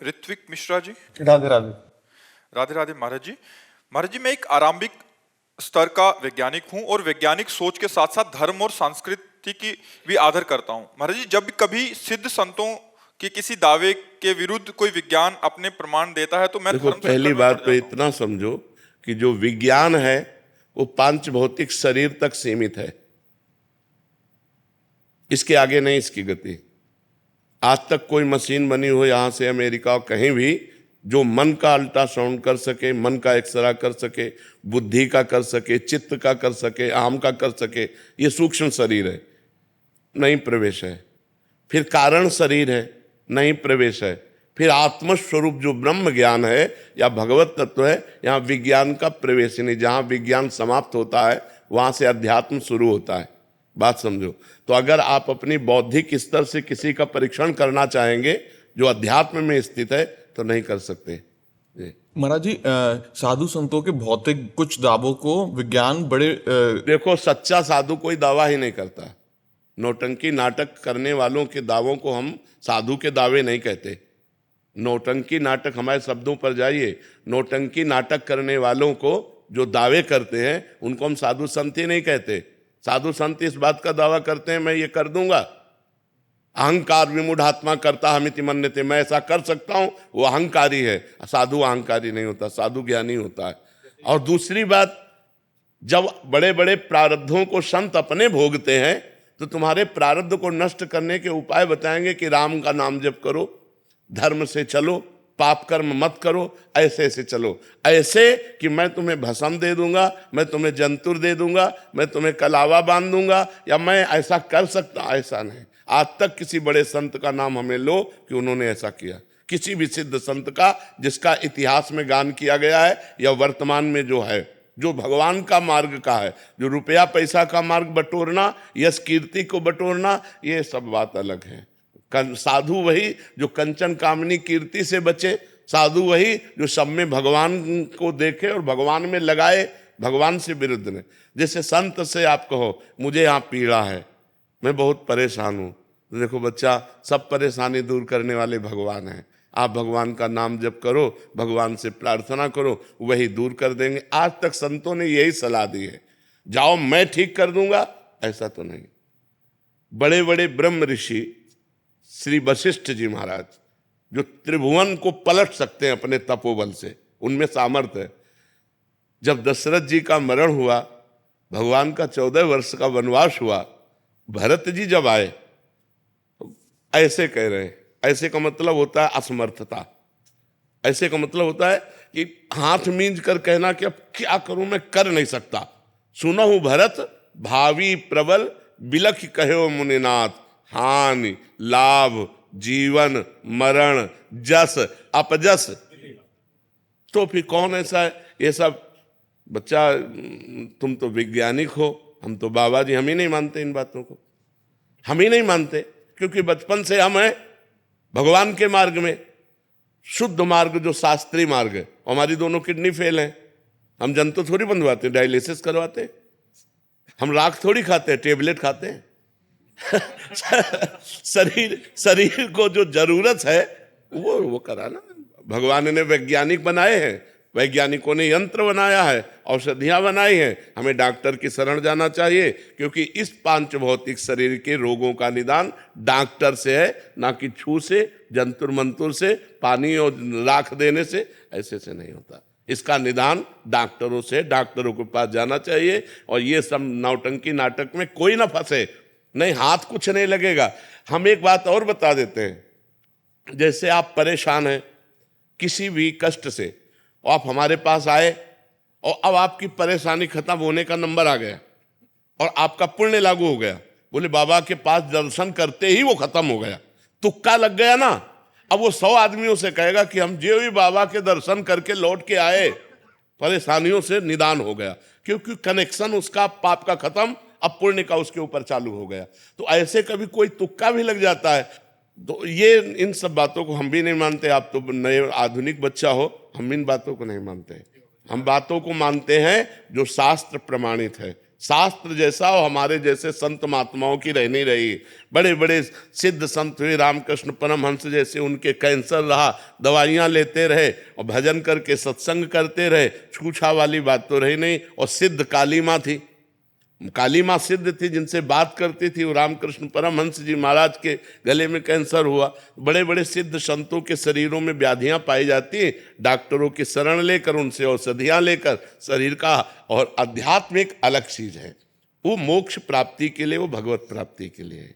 ऋत्विक मिश्रा जी। राधे राधे। राधे राधे महाराज जी। महाराज जी, मैं एक आरंभिक स्तर का वैज्ञानिक हूं और वैज्ञानिक सोच के साथ साथ धर्म और संस्कृति की भी आदर करता हूं। महाराज जी, जब कभी सिद्ध संतों के किसी दावे के विरुद्ध कोई विज्ञान अपने प्रमाण देता है तो मैं देखो, धर्म पहली संकट में बात पड़ तो जाता हूं। इतना समझो कि जो विज्ञान है वो पांच भौतिक शरीर तक सीमित है, इसके आगे नहीं इसकी गति। आज तक कोई मशीन बनी हो यहां से अमेरिका और कहीं भी जो मन का अल्ट्रासाउंड कर सके, मन का एक्सरा कर सके, बुद्धि का कर सके, चित्त का कर सके, आम का कर सके, ये सूक्ष्म शरीर है, नहीं प्रवेश है। फिर कारण शरीर है, नहीं प्रवेश है। फिर आत्मस्वरूप जो ब्रह्म ज्ञान है या भगवत तत्व है, यहाँ विज्ञान का प्रवेश नहीं। जहाँ विज्ञान समाप्त होता है वहाँ से अध्यात्म शुरू होता है। बात समझो। तो अगर आप अपनी बौद्धिक स्तर से किसी का परीक्षण करना चाहेंगे जो अध्यात्म में स्थित है तो नहीं कर सकते। महाराज जी, साधु संतों के भौतिक कुछ दावों को विज्ञान बड़े देखो, सच्चा साधु कोई दावा ही नहीं करता। नौटंकी नाटक करने वालों के दावों को हम साधु के दावे नहीं कहते। नौटंकी नाटक, हमारे शब्दों पर जाइए, नौटंकी नाटक करने वालों को जो दावे करते हैं उनको हम साधु संत ही नहीं कहते। साधु संत इस बात का दावा करते हैं मैं ये कर दूंगा, अहंकार विमूढ़ात्मा करता हमिति मन्यते, मैं ऐसा कर सकता हूं, वो अहंकारी है। साधु अहंकारी नहीं होता, साधु ज्ञानी होता है। और दूसरी बात, जब बड़े बड़े प्रारब्धों को संत अपने भोगते हैं तो तुम्हारे प्रारब्ध को नष्ट करने के उपाय बताएंगे कि राम का नाम जप करो, धर्म से चलो, पाप कर्म मत करो, ऐसे ऐसे चलो। ऐसे कि मैं तुम्हें भस्म दे दूंगा, मैं तुम्हें जंतुर दे दूंगा, मैं तुम्हें कलावा बांध दूंगा, या मैं ऐसा कर सकता, ऐसा नहीं। आज तक किसी बड़े संत का नाम हमें लो कि उन्होंने ऐसा किया, किसी भी सिद्ध संत का जिसका इतिहास में गान किया गया है या वर्तमान में जो है, जो भगवान का मार्ग का है। जो रुपया पैसा का मार्ग बटोरना, यश कीर्ति को बटोरना, ये सब बात अलग है। साधु वही जो कंचन कामनी कीर्ति से बचे, साधु वही जो सब में भगवान को देखे और भगवान में लगाए, भगवान से विरुद्ध नहीं। जैसे संत से आप कहो मुझे यहाँ पीड़ा है, मैं बहुत परेशान हूँ, तो देखो बच्चा, सब परेशानी दूर करने वाले भगवान हैं। आप भगवान का नाम जप करो, भगवान से प्रार्थना करो, वही दूर कर देंगे। आज तक संतों ने यही सलाह दी है, जाओ मैं ठीक कर दूंगा, ऐसा तो नहीं। बड़े बड़े ब्रह्म ऋषि श्री वशिष्ठ जी महाराज जो त्रिभुवन को पलट सकते हैं अपने तपोबल से, उनमें सामर्थ्य है। जब दशरथ जी का मरण हुआ, भगवान का 14 वर्ष का वनवास हुआ, भरत जी जब आए, ऐसे कह रहे हैं, ऐसे का मतलब होता है असमर्थता। ऐसे का मतलब होता है कि हाथ मींच कर कहना कि अब क्या करूं, मैं कर नहीं सकता। सुनहु भरत भावी प्रबल, बिलख कहो मुनिनाथ, हानि लाभ जीवन मरण जस अपजस। तो फिर कौन ऐसा है? ये सब बच्चा, तुम तो वैज्ञानिक हो, हम तो बाबा जी, हम ही नहीं मानते इन बातों को। हम ही नहीं मानते क्योंकि बचपन से हम हैं भगवान के मार्ग में, शुद्ध मार्ग जो शास्त्रीय मार्ग है। हमारी दोनों किडनी फेल हैं, हम जंतु थोड़ी बंधवाते, डायलिसिस करवाते, हम राख थोड़ी खाते, टेबलेट खाते हैं। शरीर को जो जरूरत है वो कराना। भगवान ने वैज्ञानिक बनाए हैं, वैज्ञानिकों ने यंत्र बनाया है, औषधियां बनाई हैं। हमें डॉक्टर की शरण जाना चाहिए क्योंकि इस पांच भौतिक शरीर के रोगों का निदान डॉक्टर से है, ना कि छू से, जंतुर मंतुर से, पानी और राख देने से, ऐसे से नहीं होता। इसका निदान डॉक्टरों से, डॉक्टरों के पास जाना चाहिए। और ये सब नौटंकी नाटक में कोई ना फंसे, नहीं हाथ कुछ नहीं लगेगा। हम एक बात और बता देते हैं, जैसे आप परेशान हैं किसी भी कष्ट से, और आप हमारे पास आए और अब आपकी परेशानी खत्म होने का नंबर आ गया और आपका पुण्य लागू हो गया, बोले बाबा के पास दर्शन करते ही वो खत्म हो गया, तुक्का लग गया ना। अब वो 100 आदमियों से कहेगा कि हम जो भी बाबा के दर्शन करके लौट के आए, परेशानियों से निदान हो गया, क्योंकि कनेक्शन उसका पाप का खत्म, अब पुण्य का उसके ऊपर चालू हो गया। तो ऐसे कभी कोई तुक्का भी लग जाता है। तो ये इन सब बातों को हम भी नहीं मानते। आप तो नए आधुनिक बच्चा हो, हम इन बातों को नहीं मानते। हम बातों को मानते हैं जो शास्त्र प्रमाणित है, शास्त्र जैसा और हमारे जैसे संत महात्माओं की रहनी रही। बड़े बड़े सिद्ध संत हुए, रामकृष्ण परमहंस जैसे, उनके कैंसर रहा, दवाइयाँ लेते रहे और भजन करके सत्संग करते रहे, छूछा वाली बात तो रही नहीं। और सिद्ध काली माँ थी, काली माँ सिद्ध थी, जिनसे बात करती थी। वो रामकृष्ण परमहंस जी महाराज के गले में कैंसर हुआ। बड़े बड़े सिद्ध संतों के शरीरों में व्याधियां पाई जाती हैं, डॉक्टरों की शरण लेकर, उनसे औषधियां लेकर शरीर का। और अध्यात्म एक अलग चीज है, वो मोक्ष प्राप्ति के लिए, वो भगवत प्राप्ति के लिए है।